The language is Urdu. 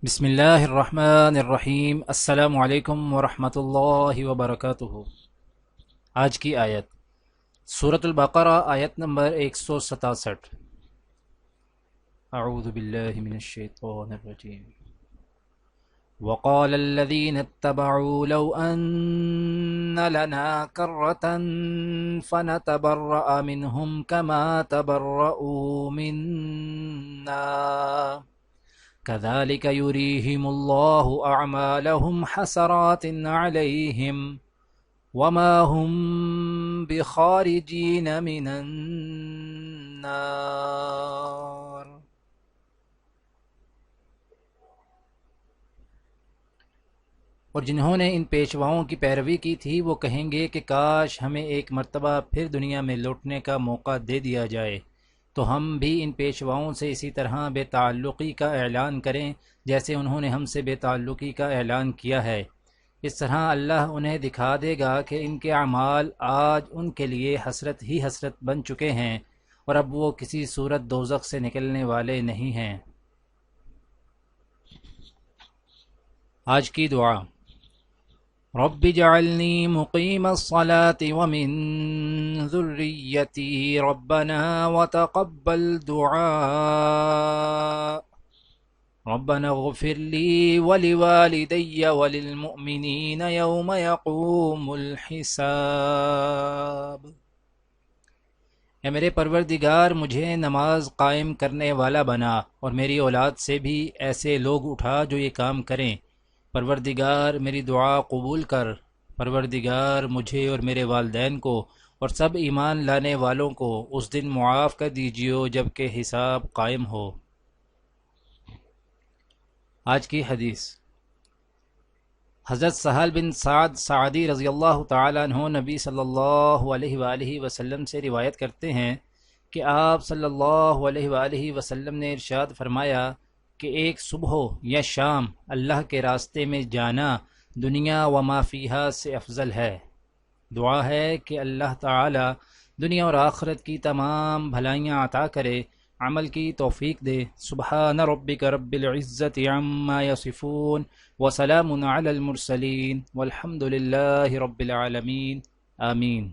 بسم اللہ الرحمن الرحیم۔ السلام علیکم ورحمۃ اللہ وبرکاتہ۔ آج کی آیت سورۃ البقرہ، آیت نمبر 167۔ اعوذ باللہ من الشیطان الرجیم۔ وقال الذين اتبعوا لو أن لنا كرة فنتبرأ منهم كما تبرؤوا منا كذلك يريهم الله أعمالهم حسرات عليهم وما هم بخارجين من النار۔ اور جنہوں نے ان پیشواؤں کی پیروی کی تھی وہ کہیں گے کہ کاش ہمیں ایک مرتبہ پھر دنیا میں لوٹنے کا موقع دے دیا جائے تو ہم بھی ان پیشواؤں سے اسی طرح بے تعلقی کا اعلان کریں جیسے انہوں نے ہم سے بے تعلقی کا اعلان کیا ہے۔ اس طرح اللہ انہیں دکھا دے گا کہ ان کے اعمال آج ان کے لیے حسرت ہی حسرت بن چکے ہیں اور اب وہ کسی صورت دوزخ سے نکلنے والے نہیں ہیں۔ آج کی دعا: رب اجعلنی مقیم الصلاة ومن ذریتی ربنا وتقبل دعاء ربنا اغفر لی ولوالدی وللمؤمنین یوم یقوم الحساب۔ اے میرے پروردگار، مجھے نماز قائم کرنے والا بنا اور میری اولاد سے بھی ایسے لوگ اٹھا جو یہ کام کریں۔ پروردگار میری دعا قبول کر۔ پروردگار مجھے اور میرے والدین کو اور سب ایمان لانے والوں کو اس دن معاف کر دیجیو جب کہ حساب قائم ہو۔ آج کی حدیث: حضرت سہل بن سعد سعدی رضی اللہ تعالیٰ عنہ نبی صلی اللہ علیہ وآلہ وسلم سے روایت کرتے ہیں کہ آپ صلی اللہ علیہ وآلہ وسلم نے ارشاد فرمایا کہ ایک صبح یا شام اللہ کے راستے میں جانا دنیا و ما فیہا سے افضل ہے۔ دعا ہے کہ اللہ تعالی دنیا اور آخرت کی تمام بھلائیاں عطا کرے، عمل کی توفیق دے۔ سبحان ربک رب العزت عما یصفون وسلام علی المرسلین والحمد للہ رب العالمین، آمین۔